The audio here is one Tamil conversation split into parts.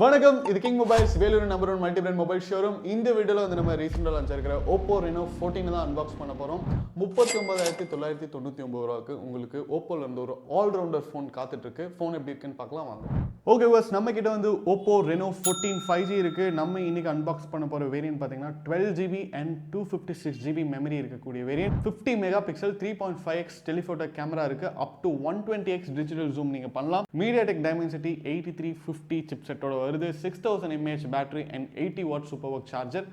வணக்கம், இது king mobiles Vellore number 1 multi brand mobile showroom. இந்த வீடியோவில் வந்து நம்ம ரீசெண்டாக லான்ச் இருக்கிற Oppo Reno 14 தான் அன்பாக்ஸ் பண்ண போகிறோம். 39,999 ரூபாய்க்கு உங்களுக்கு ஓப்போல இருந்து ஒரு ஆல்ரவுண்டர் ஃபோன் காத்துட்ருக்கு. ஃபோன் எப்படி இருக்குன்னு பார்க்கலாம் வாங்க. ஓகே வாஸ், நம்ம கிட்ட வந்து Oppo Reno 14 5G இருக்கு. நம்ம இன்னைக்கு அன்பாக்ஸ் பண்ண போகிற வேரியன்ட் பார்த்தீங்கன்னா 12GB and 256GB மெமரி இருக்கக்கூடிய variant. 50 mega pixel 3.5x telephoto camera இருக்கு. Up to 120x digital zoom நீங்கள் பண்ணலாம். MediaTek Dimensity 8350 சிப்செட்டோட வருது. 6000 mAh battery and 80 watt super ஒர்க் charger.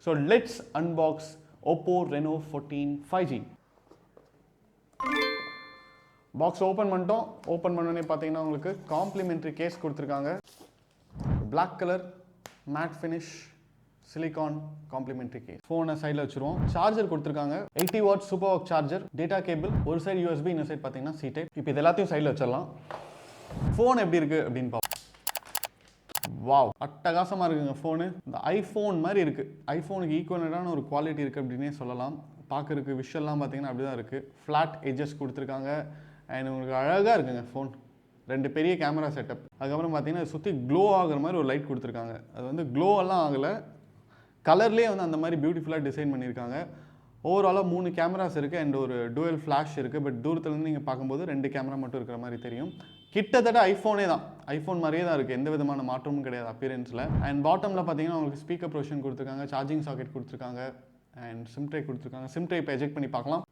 So let's unbox Oppo Reno 14 5G. Box open பண்ணிட்டோம். ஓப்பன் பண்ணோன்னே பார்த்தீங்கன்னா உங்களுக்கு காம்ப்ளிமெண்ட்ரி கேஸ் கொடுத்துருக்காங்க. Black colour matte finish silicone complimentary case. ஃபோனை சைடில் வச்சுருவோம். சார்ஜர் கொடுத்துருக்காங்க. 80 வாட் சூப்பர் ஒர்க் சார்ஜர். Data cable. ஒரு சைடு USB, இன்னொரு சைடு பார்த்தீங்கன்னா C டைப். இப்போ இது எல்லாத்தையும் சைடில் வச்சிடலாம். ஃபோன் எப்படி இருக்குது அப்படின்னு பார்ப்போம். வாவ், அட்டகாசமாக இருக்குங்க ஃபோனு. இந்த ஐஃபோன் மாதிரி இருக்குது. ஐஃபோனுக்கு ஈக்குவலான ஒரு குவாலிட்டி இருக்குது அப்படின்னே சொல்லலாம். பார்க்குறதுக்கு விஷயம்லாம் பார்த்தீங்கன்னா அப்படி தான் இருக்குது. ஃப்ளாட் எட்ஜஸ் கொடுத்துருக்காங்க. அண்ட் உங்களுக்கு அழகாக இருக்குங்க ஃபோன். 2 பெரிய கேமரா செட்டப். அதுக்கப்புறம் பார்த்தீங்கன்னா சுற்றி க்ளோ ஆகிற மாதிரி ஒரு லைட் கொடுத்துருக்காங்க. அது வந்து க்ளோவெல்லாம் ஆகலை, கலர்லேயே வந்து அந்த மாதிரி பியூட்டிஃபுல்லாக டிசைன் பண்ணியிருக்காங்க. ஓவராலாக 3 கேமராஸ் இருக்குது அண்ட் ஒரு டூவல் ஃப்ளாஷ் இருக்குது. பட் தூரத்துலேருந்து நீங்கள் பார்க்கும்போது 2 கேமரா மட்டும் இருக்கிற மாதிரி தெரியும். கிட்டத்தட்ட ஐஃபோனே தான், ஐஃபோன் மாதிரியே தான் இருக்குது. எந்த விதமான மாற்றமும் கிடையாது அப்பியரன்ஸில். அண்ட் பாட்டமில் பார்த்தீங்கன்னா உங்களுக்கு ஸ்பீக்கர் ப்ரொவிஷன் கொடுத்துருக்காங்க, சார்ஜிங் சாக்கெட் கொடுத்துருக்காங்க அண்ட் சிம் ட்ரை கொடுத்துருக்காங்க. சிம் ட்ரை இப்போ எஜெக்ட் பண்ணி பார்க்கலாம்.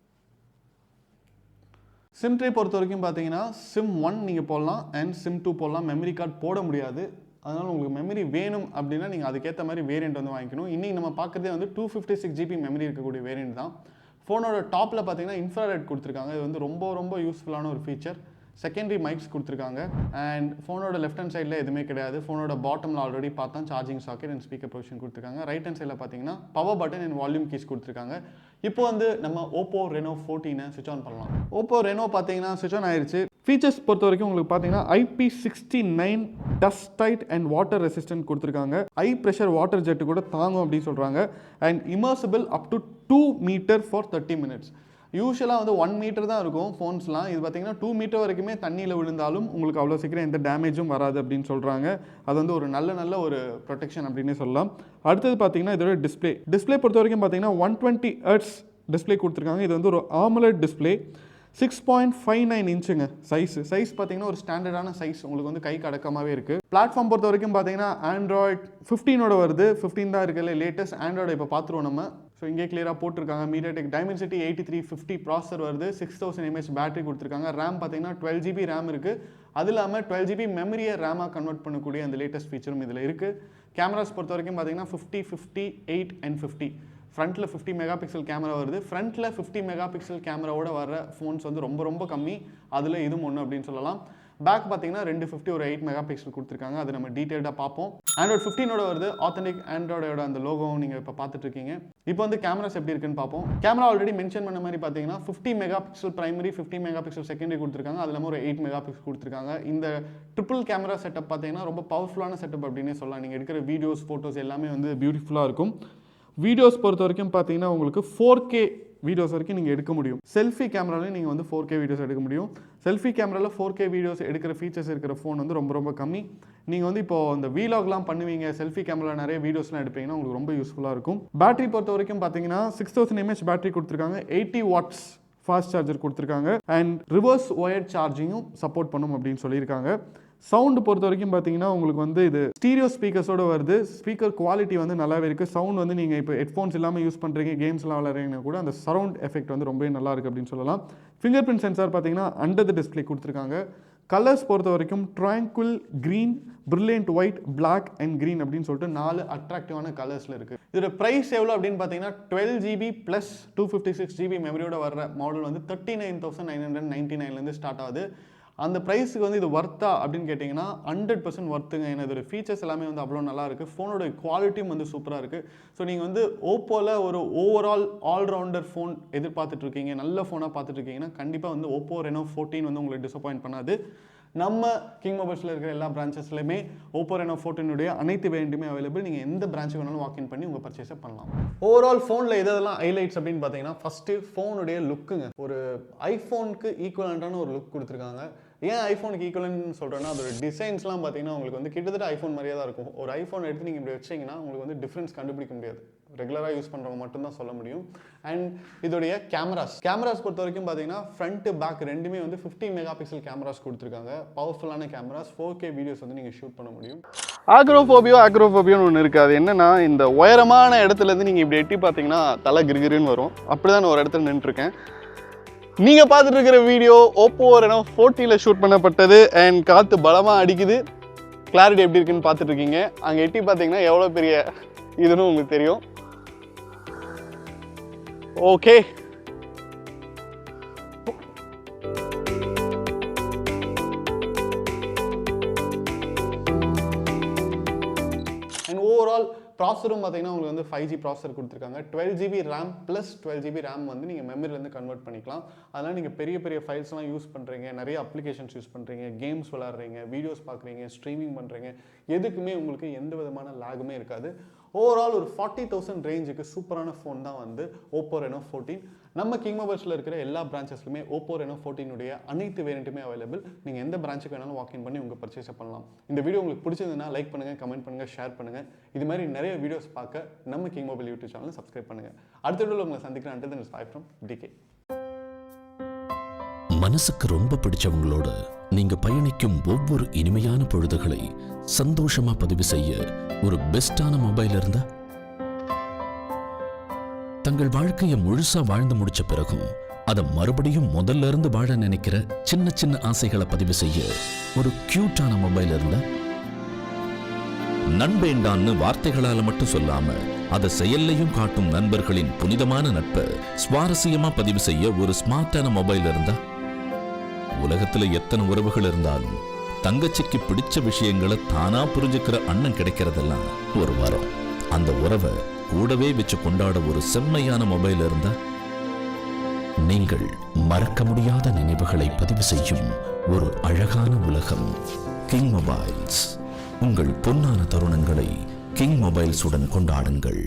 சிம் ட்ரை பொறுத்த வரைக்கும் பார்த்தீங்கன்னா சிம் 1 நீங்கள் போடலாம் அண்ட் சிம் 2 போடலாம். மெமரி கார்டு போட முடியாது. அதனால் உங்களுக்கு மெமரி வேணும் அப்படின்னா நீங்கள் அதுக்கேற்ற மாதிரி வேரியண்ட் வந்து வாங்கிக்கணும். இன்றைக்கி நம்ம பார்க்குறதே வந்து 256GB மெமரி இருக்கக்கூடிய வேரியண்ட் தான். ஃபோனோட டாப்பில் பார்த்தீங்கன்னா இன்ஃப்ராரெட் கொடுத்துருக்காங்க. இது வந்து ரொம்ப யூஸ்ஃபுல்லான ஒரு ஃபீச்சர். செகண்டரி மைக்ஸ் கொடுத்துருக்காங்க. அண்ட் ஃபோனோட லெஃப்ட் ஹேண்ட் சைடில் எதுவுமே கிடையாது. ஃபோனோட பாட்டமில் ஆல்ரெடி பார்த்தா charging socket and speaker provision கொடுத்துருக்காங்க. ரைட் ஹேண்ட் சைடில் பார்த்தீங்கன்னா power button and volume keys கொடுத்துருக்காங்க. இப்போ வந்து நம்ம Oppo Reno 14 சுவிட்ச் ஆன் பண்ணலாம். Oppo Reno பார்த்தீங்கன்னா சுவிட்ச் ஆன் ஆயிடுச்சு. ஃபீச்சர்ஸ் பொறுத்த வரைக்கும் உங்களுக்கு பார்த்தீங்கன்னா IP69 dust tight and water resistant கொடுத்துருக்காங்க. ஹை ப்ரெஷர் வாட்டர் ஜெட்டு கூட தாங்கும் அப்படின்னு சொல்கிறாங்க. And immersible up to 2 meter for 30 minutes. யூஸ்வலாக வந்து 1 மீட்டர் தான் இருக்கும் ஃபோன்ஸ்லாம். இது பார்த்தீங்கன்னா 2 மீட்டர் வரைக்குமே தண்ணியில் விழுந்தாலும் உங்களுக்கு அவ்வளோ சீக்கிரம் எந்த டேமேஜும் வராது அப்படின்னு சொல்கிறாங்க. அது வந்து ஒரு நல்ல ஒரு ப்ரொடெக்ஷன் அப்படின்னே சொல்லலாம். அடுத்தது பார்த்தீங்கன்னா இதோட டிஸ்பிளே பொறுத்த வரைக்கும் பார்த்தீங்கன்னா 120 ஹெர்ட்ஸ் டிஸ்பிளே கொடுத்துருக்காங்க. இது வந்து ஒரு AMOLED டிஸ்பிளே. 6.59 இன்ச்சுங்க சைஸ் பார்த்தீங்கன்னா ஒரு ஸ்டாண்டர்டான சைஸ். உங்களுக்கு வந்து கைக்கு அடக்கமாகவே இருக்குது. பிளாட்ஃபார்ம் பொறுத்த வரைக்கும் பார்த்தீங்கன்னா Android 15 வருது. 15 தான் இருக்குல்ல லேட்டஸ்ட். Android இப்போ பார்த்துருவோம் நம்ம. ஸோ இங்கே கிளியராக போட்டிருக்காங்க. MediaTek Dimensity 8350 ப்ராசஸர் வருது. 6000 mAh பேட்டரி கொடுத்துருக்காங்க. ரேம் பார்த்தீங்கன்னா 12GB ரேம் இருக்குது. அது இல்லாமல் 12GB மெமரியை ரேமாக கன்வெர்ட் பண்ணக்கூடிய அந்த லேட்டஸ்ட் ஃபீச்சரும் இதில் இருக்குது. கேமராஸ் பொறுத்த வரைக்கும் பார்த்தீங்கன்னா 50, 58 அண்ட் 50. ஃப்ரண்ட்டில் 50 மெகா பிக்சல் கேமரா வருது. ஃப்ரண்ட்டில் 50 மெகா பிக்சல் கேமராவோட வர ஃபோன்ஸ் வந்து ரொம்ப கம்மி. அதில் இதுவும் ஒன்று அப்படின்னு சொல்லலாம். பேக் பார்த்தீங்கன்னா 250 ஒரு 8 மெகா பிக்சல் கொடுத்துருக்காங்க. அது நம்ம டீட்டெயில்டாக பார்ப்போம். Android 15 வருது. ஆத்தென்டிக் ஆண்ட்ராய்டோட அந்த லோகோவும் நீங்கள் இப்போ பார்த்துட்டு இருக்கீங்க. இப்போ வந்து கேமராஸ் எப்படி இருக்குன்னு பார்ப்போம். கேமரா ஆல்ரெடி மென்ஷன் பண்ண மாதிரி பார்த்தீங்கன்னா 50 mega pixel primary, 50 mega pixel secondary கொடுத்துருக்காங்க. அது இல்லாமல் ஒரு 8 மெகா பிக்சல் கொடுத்துருக்காங்க. இந்த ட்ரிபிள் கேமரா செட்டப் பார்த்தீங்கன்னா ரொம்ப பவர்ஃபுல்லான செட்டப் அப்படின்னே சொல்லலாம். நீங்கள் எடுக்கிற வீடியோஸ், ஃபோட்டோஸ் எல்லாமே வந்து பியூட்டிஃபுல்லாக இருக்கும். வீடியோஸ் பொறுத்த வரைக்கும் பார்த்தீங்கன்னா உங்களுக்கு 4K வீடியோஸ் வரைக்கும் நீங்கள் எடுக்க முடியும். செல்ஃபி கேமராலையும் நீங்கள் வந்து 4K வீடியோஸ் எடுக்க முடியும். செல்ஃபி கேமராவில் 4K வீடியோஸ் எடுக்கிற ஃபீச்சர்ஸ் இருக்கிற ஃபோன் வந்து ரொம்ப கம்மி. நீங்கள் வந்து இப்போ இந்த வீலாக்லாம் பண்ணுவீங்க, செல்ஃபி கேமராவில் நிறைய வீடியோஸ்லாம் எடுப்பீங்கன்னா உங்களுக்கு ரொம்ப யூஸ்ஃபுல்லாக இருக்கும். பேட்டரி பொறுத்த வரைக்கும் பார்த்தீங்கன்னா 6000 mAh பேட்டரி கொடுத்துருக்காங்க. 80 வாட்ஸ் ஃபாஸ்ட் சார்ஜர் கொடுத்துருக்காங்க. அண்ட் ரிவர்ஸ் ஒயர்ட் சார்ஜிங்கும் சப்போர்ட் பண்ணும் அப்படின்னு சொல்லியிருக்காங்க. சவுண்டு பொறுத்த வரைக்கும் பார்த்தீங்கன்னா உங்களுக்கு வந்து இது ஸ்டீரியோ ஸ்பீக்கர்ஸோடு வருது. ஸ்பீக்கர் குவாலிட்டி வந்து நல்லாவே இருக்குது. சவுண்ட் வந்து நீங்கள் இப்போ ஹெட்ஃபோன்ஸ் இல்லாமல் யூஸ் பண்ணுறீங்க, கேம்ஸ்லாம் விளையாடுறீங்கன்னா கூட அந்த சரவுண்ட் எஃபெக்ட் வந்து ரொம்பவே நல்லா இருக்குது அப்படின்னு சொல்லலாம். ஃபிங்கர் பிரிண்ட் சென்சார் பார்த்தீங்கன்னா அண்டர் த டிஸ்பிளே கொடுத்துருக்காங்க. கலர்ஸ் பொறுத்த வரைக்கும் tranquil green, brilliant white, black and green அப்படின்னு சொல்லிட்டு 4 அட்ராக்டிவான கலர்ஸில் இருக்குது. இதோட ப்ரைஸ் எவ்வளோ அப்படின்னு பார்த்தீங்கன்னா 12GB ப்ளஸ் 256GB மெமரியோட வர்ற மாடல் வந்து 39,999 ஸ்டார்ட் ஆகுது. அந்த ப்ரைஸுக்கு வந்து இது ஒர்த்தா அப்படின்னு கேட்டிங்கன்னா 100% ஒர்த்துங்க. ஏன்னா இதோட ஃபீச்சர்ஸ் எல்லாமே வந்து அவ்வளோ நல்லா இருக்குது. ஃபோனோட குவாலிட்டியும் வந்து சூப்பராக இருக்குது. ஸோ நீங்கள் வந்து ஓப்போவில் ஒரு ஓவரால் ஆல்ரவுண்டர் ஃபோன் எதிர்பார்த்துட்ருக்கீங்க, நல்ல ஃபோனாக பார்த்துட்ருக்கீங்கன்னா கண்டிப்பாக வந்து Oppo Reno 14 வந்து உங்களுக்கு டிசப்பாயின்ட் பண்ணாது. நம்ம கிங் மொபைல்ஸில் இருக்கிற எல்லா பிரான்ச்சஸ்லையுமே Oppo Reno 14 அனைத்து வேரியண்ட்டுமே அவைலபிள். நீங்கள் எந்த பிரான்ச்சுக்கு வேணாலும் வாக்கின் பண்ணி உங்கள் பர்ச்சேஸை பண்ணலாம். ஓவரால் ஃபோனில் எதெல்லாம் ஹைலைட்ஸ் அப்படின்னு பார்த்தீங்கன்னா ஃபஸ்ட்டு ஃபோனுடைய லுக்குங்க. ஒரு ஐஃபோனுக்கு ஈக்குவலண்டான ஒரு லுக் கொடுத்துருக்காங்க. ஏன் ஐஃபோனுக்கு ஈக்குவலன்னு சொல்கிறேன்னா அதோட டிசைன்ஸ்லாம் பார்த்தீங்கன்னா உங்களுக்கு வந்து கிட்டத்தட்ட ஐஃபோன் மாதிரியே தான் இருக்கும். ஒரு ஐஃபோன் எடுத்து நீங்கள் இப்படி வச்சிங்கன்னா உங்களுக்கு வந்து டிஃப்ரென்ஸ் கண்டுபிடிக்க முடியாது. ரெகுலராக யூஸ் பண்ணுறவங்க மட்டும்தான் சொல்ல முடியும். அண்ட் இதோடைய கேமராஸ் பொறுத்த வரைக்கும் பார்த்தீங்கன்னா ஃப்ரண்ட்டு பேக் ரெண்டுமே வந்து 50 மெகா பிக்சல் கேமராஸ் கொடுத்துருக்காங்க. பவர்ஃபுல்லான கேமராஸ், 4K வீடியோஸ் வந்து நீங்கள் ஷூட் பண்ண முடியும். ஆக்ரோஃபோபியோன்னு ஒன்று இருக்குது. அது என்னன்னா, இந்த உயரமான இடத்துலேருந்து நீங்கள் இப்படி எட்டி பார்த்தீங்கன்னா தலை கிருகிருன்னு வரும். அப்படி தான் நான் ஒரு இடத்துல நின்றுருக்கேன். நீங்கள் பார்த்துட்டு இருக்கிற வீடியோ Oppo Reno 14ல ஷூட் பண்ணப்பட்டது. அண்ட் காற்று பலமாக அடிக்குது. கிளாரிட்டி எப்படி இருக்குன்னு பார்த்துட்டு இருக்கீங்க. அங்கே எட்டி பார்த்தீங்கன்னா எவ்வளோ பெரிய இதுன்னு உங்களுக்கு தெரியும். ஓகே, அண்ட் ஓவரால் ப்ராசரும் பார்த்தீங்கன்னா உங்களுக்கு வந்து 5G ப்ராசர் கொடுத்துருக்காங்க. 12GB RAM plus 12GB RAM வந்து நீங்கள் மெமரிலேருந்து கன்வெர்ட் பண்ணிக்கலாம். அதனால் நீங்கள் பெரிய பெரிய ஃபைல்ஸ்லாம் யூஸ் பண்ணுறீங்க, நிறைய அப்ளிகேஷன்ஸ் யூஸ் பண்ணுறீங்க, கேம்ஸ் விளாட்றீங்க, வீடியோஸ் பார்க்குறீங்க, ஸ்ட்ரீமிங் பண்ணுறீங்க, எதுக்குமே உங்களுக்கு எந்த விதமான லேகுமே இருக்காது. ஓவரால் ஒரு 40,000 ரேஞ்சுக்கு சூப்பரான ஃபோன் தான் வந்து Oppo Reno 14. நம்ம கிங் மொபைல்ஸில் இருக்கிற எல்லா பிரான்ச்சஸ்லுமே Oppo Reno 14 அனைத்து வேரியண்ட்டுமே அவைலபிள். நீங்கள் எந்த பிரான்ச்சுக்கு வேணாலும் வாக்கின் பண்ணி உங்கள் பர்ச்சேஸை பண்ணலாம். இந்த வீடியோ உங்களுக்கு பிடிச்சதுன்னா லைக் பண்ணுங்கள், கமெண்ட் பண்ணுங்கள், ஷேர் பண்ணுங்கள். இது மாதிரி நிறைய வீடியோஸ் பார்க்க நம்ம கிங் மொபைல் யூடியூப் சேனலை சப்ஸ்கிரைப் பண்ணுங்கள். அடுத்த வீடியோவில் உங்களை சந்திக்கிறேன். Until then, it's bye from DK. மனசுக்கு ரொம்ப பிடிச்சவங்களோட நீங்க பயணிக்கும் ஒவ்வொரு இனிமையான பொழுதுகளை சந்தோஷமா பதிவு செய்ய ஒரு பெஸ்டான மொபைல் இருந்தா, தங்கள் வாழ்க்கையை முழுசா வாழ்ந்து முடிச்ச பிறகும் அதை மறுபடியும் முதல்ல இருந்து வாழ நினைக்கிற சின்ன சின்ன ஆசைகளை பதிவு செய்ய ஒரு கியூட்டான மொபைல் இருந்தா, நண்பேண்டான்னு வார்த்தைகளால மட்டும் சொல்லாம அதை செயல்லையும் காட்டும் நண்பர்களின் புனிதமான நட்பை சுவாரஸ்யமா பதிவு செய்ய ஒரு ஸ்மார்ட்டான மொபைல் இருந்தா, உலகத்துல எத்தனை உறவுகள் இருந்தாலும் தங்கச்சிக்கு பிடிச்ச விஷயங்களை தானா புரிஞ்சுக்கிற அண்ணன் கிடைக்கிறதெல்லாம் ஒரு வரம். அந்த உறவை கூடவே வச்சு கொண்டாட ஒரு செம்மையான மொபைல் இருந்தா, நீங்கள் மறக்க முடியாத நினைவுகளை பதிவு செய்யும் ஒரு அழகான உலகம் கிங் மொபைல்ஸ். உங்கள் பொன்னான தருணங்களை கிங் மொபைல்ஸுடன் கொண்டாடுங்கள்.